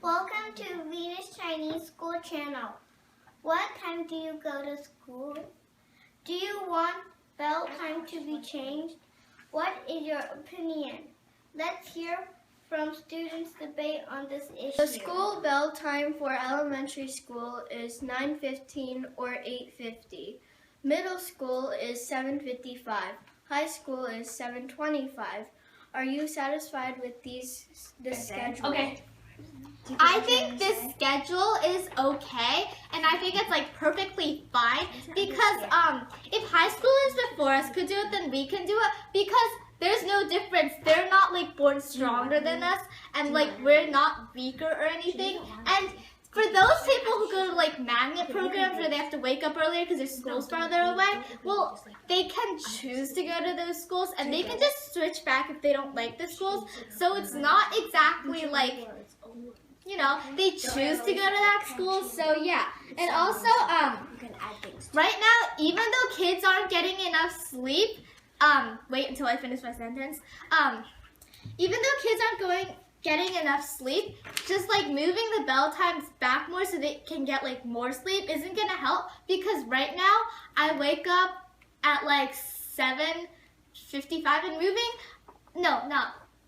Welcome to Venus Chinese School Channel. What time do you go to school? Do you want bell time to be changed? What is your opinion? Let's hear from students' debate on this issue. The school bell time for elementary school is 9:15 or 8:50. Middle school is 7:55. High school is 7:25. Are you satisfied with this schedule? Okay. I think this schedule is okay, and I think it's like perfectly fine because if high schoolers before us could do it, then we can do it because there's no difference. They're not like born stronger than us, and like we're not weaker or anything. And for those people who go to like magnet programs where they have to wake up earlier because their school's farther away, well, they can choose to go to those schools and they can just switch back if they don't like the schools. So it's not exactly like, you know, they choose to go to that school. So yeah. And also, right now, even though kids aren't getting enough sleep, wait until I finish my sentence. Even though kids aren't getting enough sleep, just like moving the bell times back more so they can get like more sleep isn't gonna help, because right now I wake up at like 7:55 and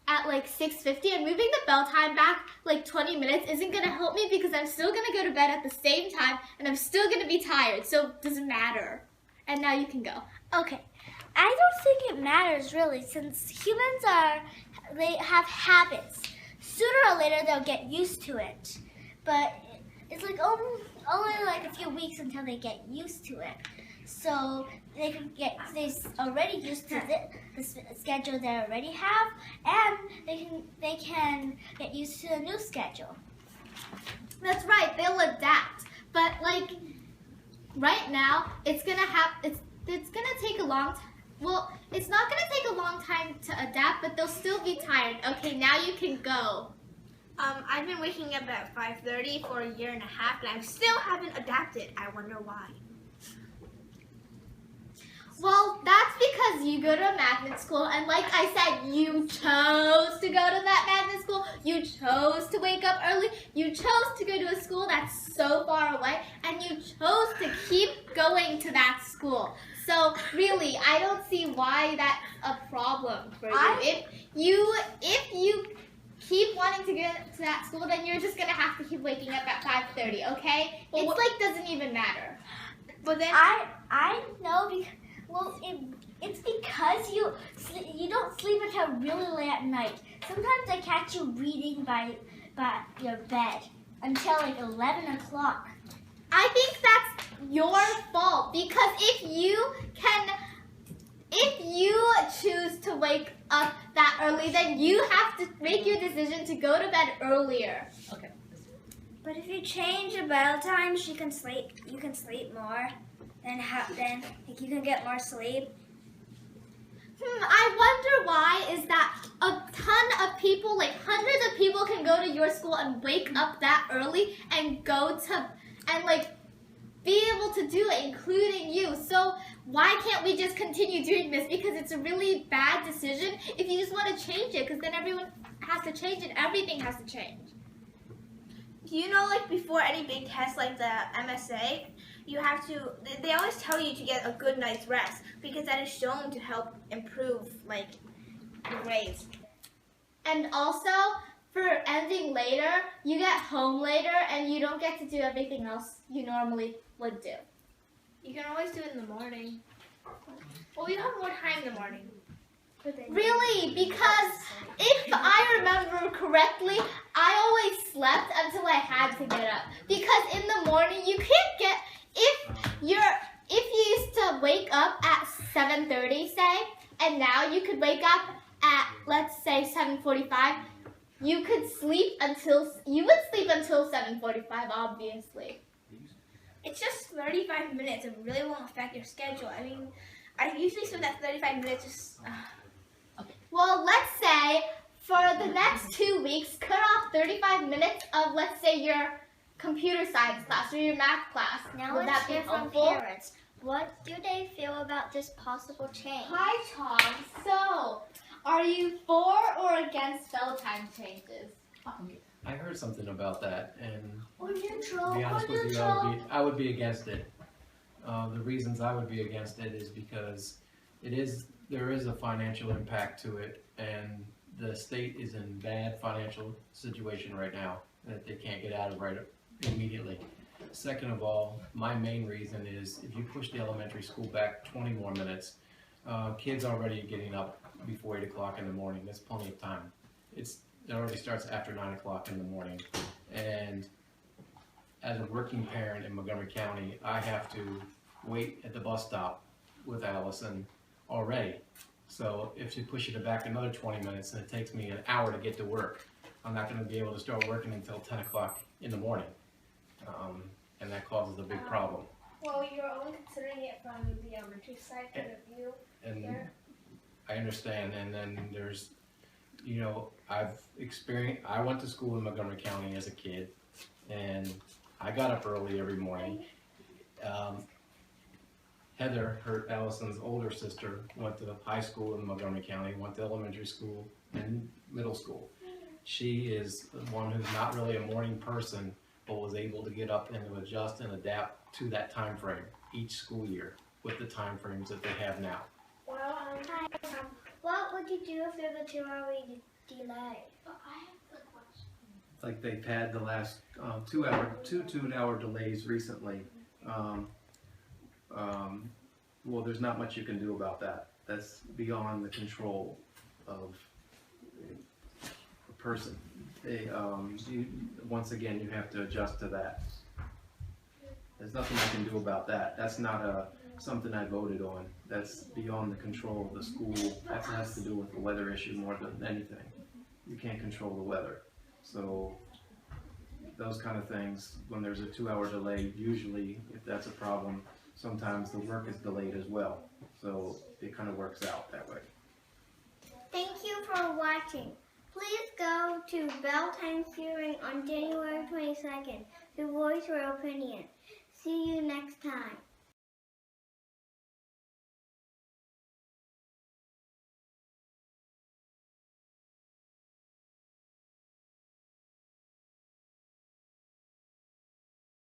at like 6:50, and moving the bell time back like 20 minutes isn't gonna help me because I'm still gonna go to bed at the same time and I'm still gonna be tired, so it doesn't matter. And now you can go. Okay. I don't think it matters really, since humans they have habits. Sooner or later they'll get used to it, but it's like only like a few weeks until they get used to it. So they're already used to the schedule they already have, and they can get used to the new schedule. That's right, they'll adapt. But like right now, it's gonna take a long time. Well, it's not going to take a long time to adapt, but they'll still be tired. Okay, now you can go. I've been waking up at 5:30 for a year and a half, and I still haven't adapted. I wonder why. Well, that's because you go to a magnet school, and like I said, you chose to go to that magnet school. You chose to wake up early. You chose to go to a school that's so far away, and you chose to keep going to that school. So really, I don't see why that's a problem for you. If you keep wanting to go to that school, then you're just gonna have to keep waking up at 5:30. Okay? Well, it's like doesn't even matter. But then I know because. Well, it's because you don't sleep until really late at night. Sometimes I catch you reading by your bed until like 11 o'clock. I think that's your fault, because if you choose to wake up that early, then you have to make your decision to go to bed earlier. Okay. But if you change the bell times, you can sleep more. Then you can get more sleep. I wonder why is that a ton of people, like hundreds of people, can go to your school and wake up that early and like be able to do it, including you. So why can't we just continue doing this? Because it's a really bad decision if you just want to change it, because then everyone has to change it. Everything has to change. Do you know, like before any big test like the MSA, they always tell you to get a good night's rest, because that is shown to help improve like your grades. And also, for ending later, you get home later and you don't get to do everything else you normally would do. You can always do it in the morning. Well, you have more time in the morning. Really? Because if I remember correctly, I always slept until I had to get up. Because in the morning, you can't get, if you used to wake up at 7:30, say, and now you could wake up at, let's say, 7:45, you would sleep until 7:45, obviously. It's just 35 minutes. It really won't affect your schedule. I mean, I usually spend that 35 minutes just... Okay. Well, let's say for the next 2 weeks, cut off 35 minutes of, let's say, your computer science class or your math class. Now Would let's that be hear from helpful? parents. What do they feel about this possible change? Hi, Tom. So, are you for or against bell time changes? I heard something about that, and Or neutral. to be Or honest with you, neutral. I would be against it. The reasons I would be against it is because there is a financial impact to it, and the state is in bad financial situation right now that they can't get out of right immediately. Second of all, my main reason is if you push the elementary school back 20 more minutes, kids already getting up before 8 o'clock in the morning. That's plenty of time. It already starts after 9 o'clock in the morning, and as a working parent in Montgomery County, I have to wait at the bus stop with Allison already. So if you push it back another 20 minutes and it takes me an hour to get to work, I'm not going to be able to start working until 10 o'clock in the morning. And that causes a big problem. Well, you're only considering it from the elementary side point of view. And I understand, and then there's, you know, I went to school in Montgomery County as a kid, and I got up early every morning. Heather, Allison's older sister, went to the high school in Montgomery County, went to elementary school and middle school. She is one who's not really a morning person, but was able to get up and to adjust and adapt to that time frame each school year with the time frames that they have now. Well, what would you do if there's a 2-hour delay? It's like they've had the last 2 2-hour delays recently. Well, there's not much you can do about that. That's beyond the control of a person. Once again, you have to adjust to that. There's nothing I can do about that. That's not something I voted on. That's beyond the control of the school. That has to do with the weather issue more than anything. You can't control the weather. So those kind of things, when there's a 2-hour delay, usually if that's a problem, sometimes the work is delayed as well. So it kind of works out that way. Thank you for watching. Please go to Bell Times Hearing on January 22nd to voice your opinion. See you next time.